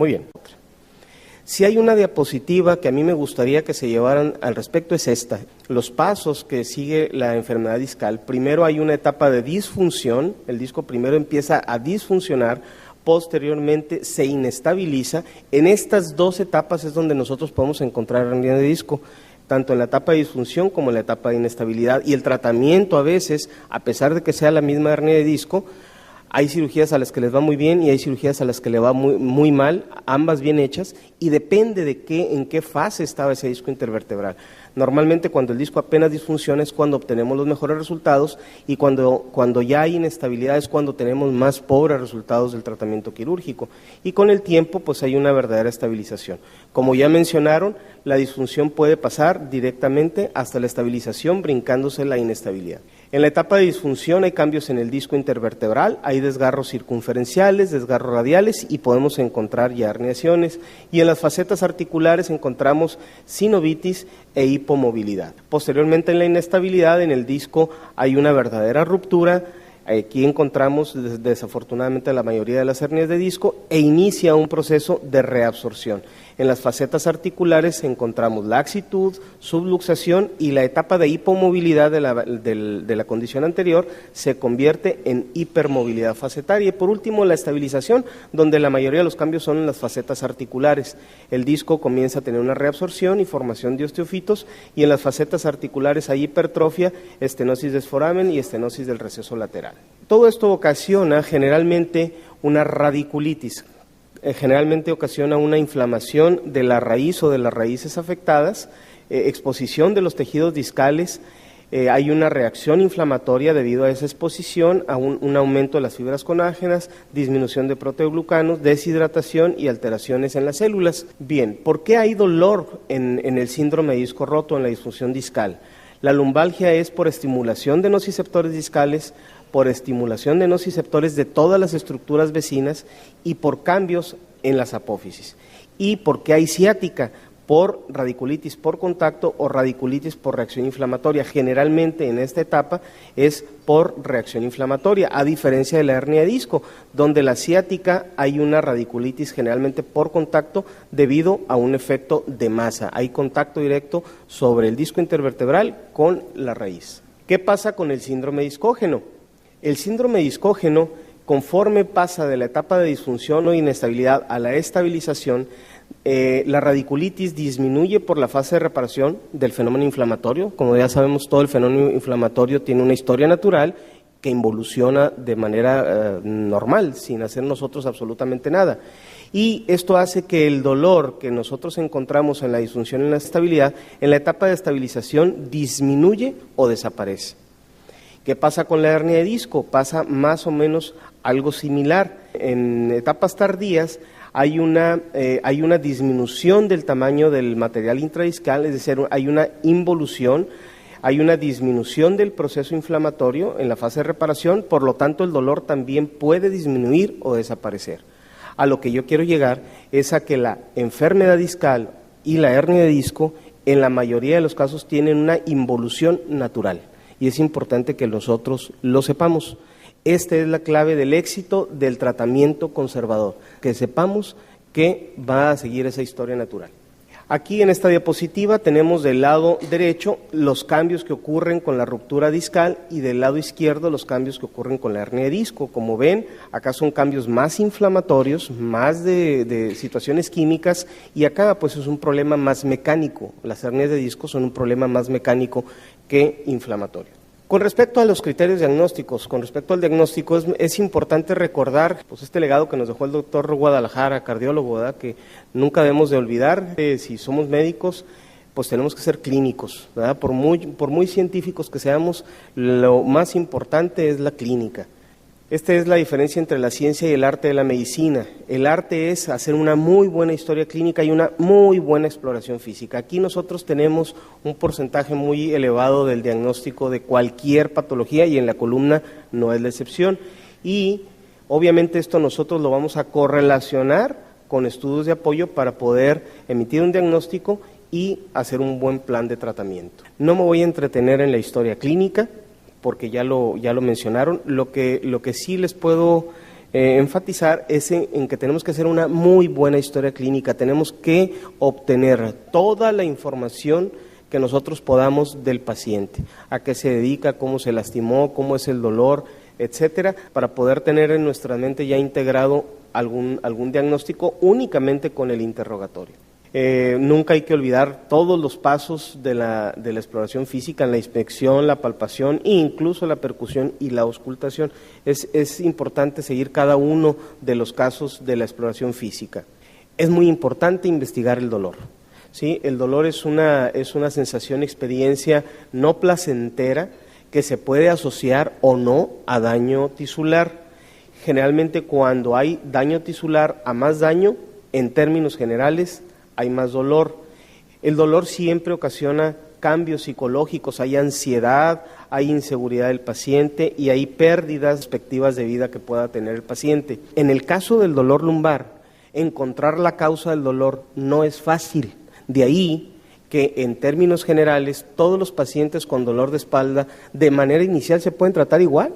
Muy bien. Si hay una diapositiva que a mí me gustaría que se llevaran al respecto es esta. Los pasos que sigue la enfermedad discal. Primero hay una etapa de disfunción, el disco primero empieza a disfuncionar, posteriormente se inestabiliza. En estas dos etapas es donde nosotros podemos encontrar hernia de disco, tanto en la etapa de disfunción como en la etapa de inestabilidad. Y el tratamiento a veces, a pesar de que sea la misma hernia de disco, hay cirugías a las que les va muy bien y hay cirugías a las que le va muy mal, ambas bien hechas, y depende de en qué fase estaba ese disco intervertebral. Normalmente cuando el disco apenas disfunciona es cuando obtenemos los mejores resultados, y cuando ya hay inestabilidad es cuando tenemos más pobres resultados del tratamiento quirúrgico. Y con el tiempo pues hay una verdadera estabilización. Como ya mencionaron, la disfunción puede pasar directamente hasta la estabilización, brincándose la inestabilidad. En la etapa de disfunción hay cambios en el disco intervertebral, hay desgarros circunferenciales, desgarros radiales y podemos encontrar ya herniaciones. Y en las facetas articulares encontramos sinovitis e hipomovilidad. Posteriormente en la inestabilidad, en el disco hay una verdadera ruptura. Aquí encontramos desafortunadamente la mayoría de las hernias de disco e inicia un proceso de reabsorción. En las facetas articulares encontramos laxitud, subluxación y la etapa de hipomovilidad de la condición anterior se convierte en hipermovilidad facetaria. Y por último la estabilización, donde la mayoría de los cambios son en las facetas articulares. El disco comienza a tener una reabsorción y formación de osteofitos y en las facetas articulares hay hipertrofia, estenosis del foramen y estenosis del receso lateral. Todo esto ocasiona generalmente una radiculitis. Generalmente ocasiona una inflamación de la raíz o de las raíces afectadas, exposición de los tejidos discales, hay una reacción inflamatoria debido a esa exposición, a un aumento de las fibras colágenas, disminución de proteoglucanos, deshidratación y alteraciones en las células. Bien, ¿por qué hay dolor en el síndrome de disco roto, en la disfunción discal? La lumbalgia es por estimulación de nociceptores discales, por estimulación de nociceptores de todas las estructuras vecinas y por cambios en las apófisis. ¿Y por qué hay ciática? Por radiculitis por contacto o radiculitis por reacción inflamatoria. Generalmente en esta etapa es por reacción inflamatoria, a diferencia de la hernia de disco, donde la ciática hay una radiculitis generalmente por contacto debido a un efecto de masa. Hay contacto directo sobre el disco intervertebral con la raíz. ¿Qué pasa con el síndrome discógeno? El síndrome discógeno, conforme pasa de la etapa de disfunción o inestabilidad a la estabilización, la radiculitis disminuye por la fase de reparación del fenómeno inflamatorio. Como ya sabemos, todo el fenómeno inflamatorio tiene una historia natural que involuciona de manera normal, sin hacer nosotros absolutamente nada. Y esto hace que el dolor que nosotros encontramos en la disfunción y en la estabilidad, en la etapa de estabilización disminuye o desaparece. ¿Qué pasa con la hernia de disco? Pasa más o menos algo similar. En etapas tardías hay una disminución del tamaño del material intradiscal, es decir, hay una involución, hay una disminución del proceso inflamatorio en la fase de reparación, por lo tanto el dolor también puede disminuir o desaparecer. A lo que yo quiero llegar es a que la enfermedad discal y la hernia de disco en la mayoría de los casos tienen una involución natural. Y es importante que nosotros lo sepamos. Esta es la clave del éxito del tratamiento conservador, que sepamos que va a seguir esa historia natural. Aquí en esta diapositiva tenemos del lado derecho los cambios que ocurren con la ruptura discal y del lado izquierdo los cambios que ocurren con la hernia de disco. Como ven, acá son cambios más inflamatorios, más de situaciones químicas, y acá pues es un problema más mecánico. Las hernias de disco son un problema más mecánico que inflamatorio. Con respecto a los criterios diagnósticos, con respecto al diagnóstico, es importante recordar pues este legado que nos dejó el doctor Guadalajara, cardiólogo, ¿verdad? Que nunca debemos de olvidar. Si somos médicos, pues tenemos que ser clínicos, ¿verdad? Por muy científicos que seamos, lo más importante es la clínica. Esta es la diferencia entre la ciencia y el arte de la medicina. El arte es hacer una muy buena historia clínica y una muy buena exploración física. Aquí nosotros tenemos un porcentaje muy elevado del diagnóstico de cualquier patología y en la columna no es la excepción. Y obviamente esto nosotros lo vamos a correlacionar con estudios de apoyo para poder emitir un diagnóstico y hacer un buen plan de tratamiento. No me voy a entretener en la historia clínica, porque ya lo mencionaron. Lo que sí les puedo enfatizar es en que tenemos que hacer una muy buena historia clínica, tenemos que obtener toda la información que nosotros podamos del paciente, a qué se dedica, cómo se lastimó, cómo es el dolor, etcétera, para poder tener en nuestra mente ya integrado algún diagnóstico únicamente con el interrogatorio. Nunca hay que olvidar todos los pasos de la exploración física, la inspección, la palpación e incluso la percusión y la auscultación. Es importante seguir cada uno de los casos de la exploración física. Es muy importante investigar el dolor. ¿Sí? El dolor es una sensación, experiencia no placentera que se puede asociar o no a daño tisular. Generalmente cuando hay daño tisular a más daño, en términos generales, hay más dolor. El dolor siempre ocasiona cambios psicológicos, hay ansiedad, hay inseguridad del paciente y hay pérdidas expectativas de vida que pueda tener el paciente. En el caso del dolor lumbar, encontrar la causa del dolor no es fácil. De ahí que en términos generales todos los pacientes con dolor de espalda de manera inicial se pueden tratar igual.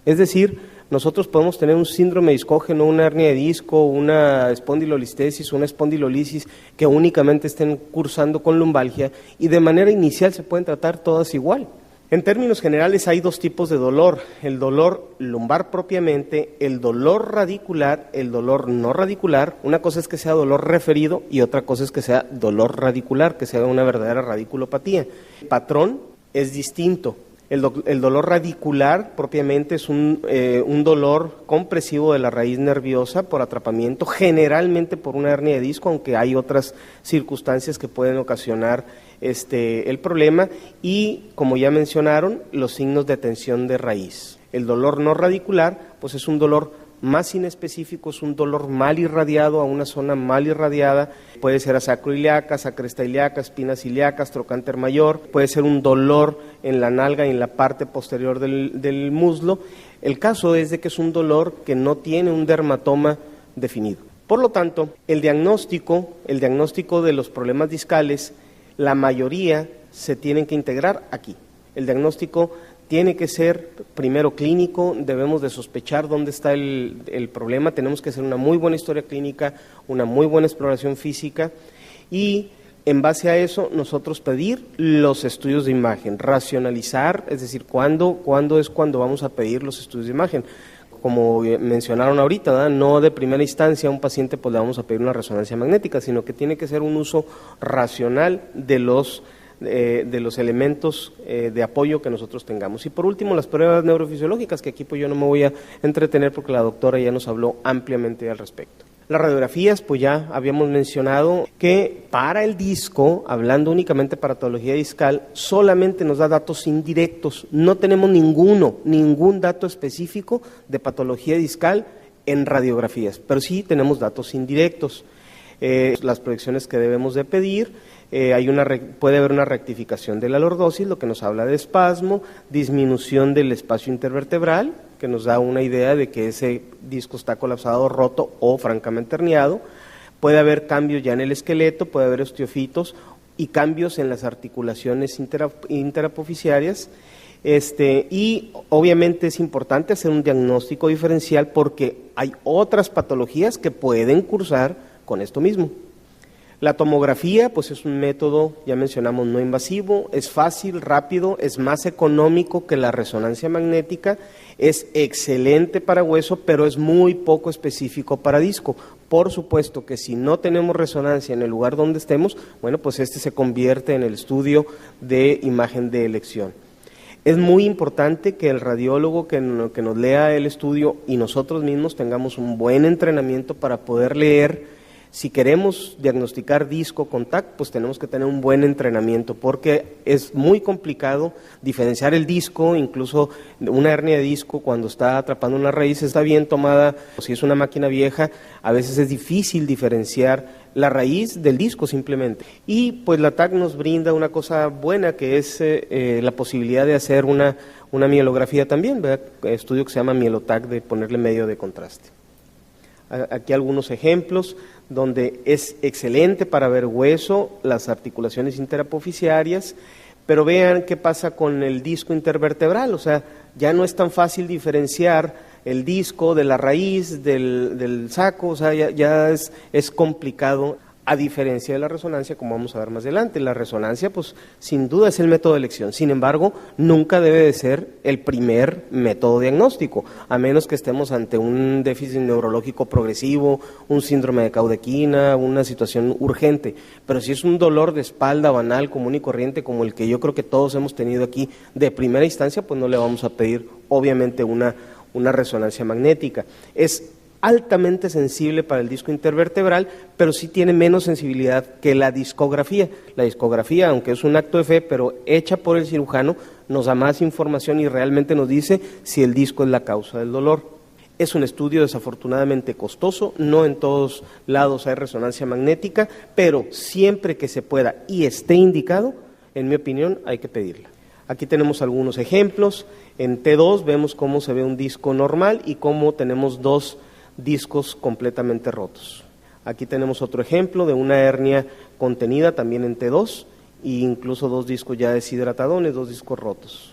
Es decir, nosotros podemos tener un síndrome discógeno, una hernia de disco, una espondilolistesis, una espondilolisis que únicamente estén cursando con lumbalgia y de manera inicial se pueden tratar todas igual. En términos generales hay dos tipos de dolor, el dolor lumbar propiamente, el dolor radicular, el dolor no radicular. Una cosa es que sea dolor referido y otra cosa es que sea dolor radicular, que sea una verdadera radiculopatía. El patrón es distinto. El dolor radicular propiamente es un dolor compresivo de la raíz nerviosa por atrapamiento, generalmente por una hernia de disco, aunque hay otras circunstancias que pueden ocasionar el problema, y como ya mencionaron, los signos de tensión de raíz. El dolor no radicular, pues es un dolor más inespecífico, es un dolor mal irradiado a una zona mal irradiada, puede ser a sacroiliaca, sacresta ilíaca, espinas ilíacas, trocánter mayor, puede ser un dolor en la nalga y en la parte posterior del muslo. El caso es de que es un dolor que no tiene un dermatoma definido. Por lo tanto, el diagnóstico de los problemas discales, la mayoría se tienen que integrar aquí. El diagnóstico tiene que ser primero clínico, debemos de sospechar dónde está el problema, tenemos que hacer una muy buena historia clínica, una muy buena exploración física y en base a eso nosotros pedir los estudios de imagen, racionalizar, es decir, cuándo vamos a pedir los estudios de imagen. Como mencionaron ahorita, ¿verdad? No de primera instancia a un paciente pues le vamos a pedir una resonancia magnética, sino que tiene que ser un uso racional de los elementos de apoyo que nosotros tengamos. Y por último, las pruebas neurofisiológicas, que aquí pues yo no me voy a entretener porque la doctora ya nos habló ampliamente al respecto. Las radiografías, pues ya habíamos mencionado que para el disco, hablando únicamente de patología discal, solamente nos da datos indirectos, no tenemos ningún dato específico de patología discal en radiografías, pero sí tenemos datos indirectos. Las proyecciones que debemos de pedir, puede haber una rectificación de la lordosis, lo que nos habla de espasmo, disminución del espacio intervertebral, que nos da una idea de que ese disco está colapsado, roto o francamente herniado. Puede haber cambios ya en el esqueleto, puede haber osteofitos y cambios en las articulaciones interapofisiarias. Y obviamente es importante hacer un diagnóstico diferencial porque hay otras patologías que pueden cursar con esto mismo. La tomografía, pues es un método, ya mencionamos, no invasivo, es fácil, rápido, es más económico que la resonancia magnética, es excelente para hueso, pero es muy poco específico para disco. Por supuesto que si no tenemos resonancia en el lugar donde estemos, bueno, pues se convierte en el estudio de imagen de elección. Es muy importante que el radiólogo que nos lea el estudio y nosotros mismos tengamos un buen entrenamiento para poder leer. Si queremos diagnosticar disco con TAC, pues tenemos que tener un buen entrenamiento porque es muy complicado diferenciar el disco, incluso una hernia de disco cuando está atrapando una raíz está bien tomada, o si es una máquina vieja, a veces es difícil diferenciar la raíz del disco simplemente. Y pues la TAC nos brinda una cosa buena que es la posibilidad de hacer una mielografía también, ¿verdad? Estudio que se llama mieloTAC, de ponerle medio de contraste. Aquí algunos ejemplos donde es excelente para ver hueso, las articulaciones interapofisiarias, pero vean qué pasa con el disco intervertebral, o sea, ya no es tan fácil diferenciar el disco de la raíz, del saco, o sea, ya es complicado, a diferencia de la resonancia, como vamos a ver más adelante. La resonancia, pues, sin duda es el método de elección. Sin embargo, nunca debe de ser el primer método diagnóstico, a menos que estemos ante un déficit neurológico progresivo, un síndrome de Caudequina, una situación urgente. Pero si es un dolor de espalda banal, común y corriente, como el que yo creo que todos hemos tenido aquí de primera instancia, pues no le vamos a pedir, obviamente, una resonancia magnética. Es altamente sensible para el disco intervertebral, pero sí tiene menos sensibilidad que la discografía. La discografía, aunque es un acto de fe, pero hecha por el cirujano, nos da más información y realmente nos dice si el disco es la causa del dolor. Es un estudio desafortunadamente costoso, no en todos lados hay resonancia magnética, pero siempre que se pueda y esté indicado, en mi opinión, hay que pedirla. Aquí tenemos algunos ejemplos. En T2 vemos cómo se ve un disco normal y cómo tenemos dos discos completamente rotos. Aquí tenemos otro ejemplo de una hernia contenida también en T2 e incluso dos discos ya deshidratadones, dos discos rotos,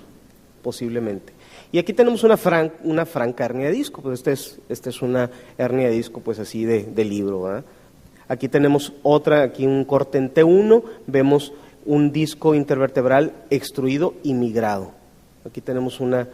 posiblemente. Y aquí tenemos una franca hernia de disco, pues esta es una hernia de disco pues así de libro, ¿verdad? Aquí tenemos otra, aquí un corte en T1, vemos un disco intervertebral extruido y migrado. Aquí tenemos una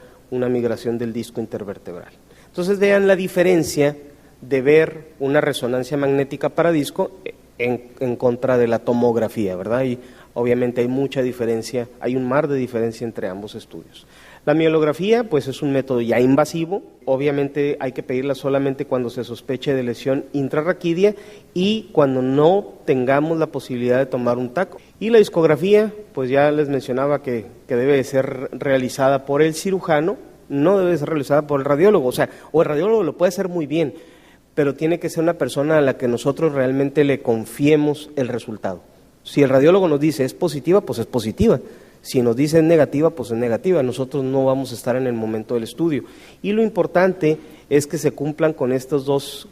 migración del disco intervertebral. Entonces vean la diferencia de ver una resonancia magnética para disco en contra de la tomografía, ¿verdad? Y obviamente hay mucha diferencia, hay un mar de diferencia entre ambos estudios. La mielografía, pues es un método ya invasivo, obviamente hay que pedirla solamente cuando se sospeche de lesión intrarraquídea y cuando no tengamos la posibilidad de tomar un taco. Y la discografía, pues ya les mencionaba que debe de ser realizada por el cirujano, no debe ser realizada por el radiólogo, o el radiólogo lo puede hacer muy bien, pero tiene que ser una persona a la que nosotros realmente le confiemos el resultado. Si el radiólogo nos dice es positiva, pues es positiva. Si nos dice es negativa, pues es negativa. Nosotros no vamos a estar en el momento del estudio. Y lo importante es que se cumplan con estas dos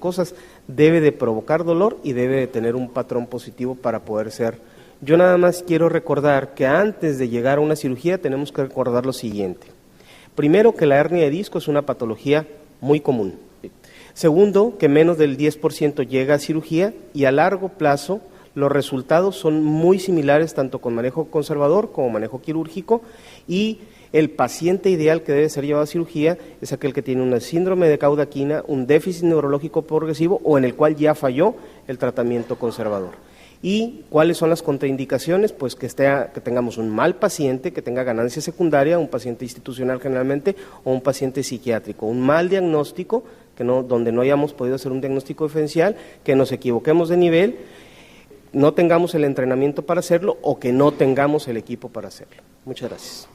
cosas. Debe de provocar dolor y debe de tener un patrón positivo para poder ser. Yo nada más quiero recordar que antes de llegar a una cirugía tenemos que recordar lo siguiente. Primero, que la hernia de disco es una patología muy común. Segundo, que menos del 10% llega a cirugía y a largo plazo los resultados son muy similares tanto con manejo conservador como manejo quirúrgico y el paciente ideal que debe ser llevado a cirugía es aquel que tiene una síndrome de Caudequina, un déficit neurológico progresivo o en el cual ya falló el tratamiento conservador. ¿Y cuáles son las contraindicaciones? Pues que tengamos un mal paciente, que tenga ganancia secundaria, un paciente institucional generalmente o un paciente psiquiátrico, un mal diagnóstico, donde no hayamos podido hacer un diagnóstico diferencial, que nos equivoquemos de nivel, no tengamos el entrenamiento para hacerlo o que no tengamos el equipo para hacerlo. Muchas gracias.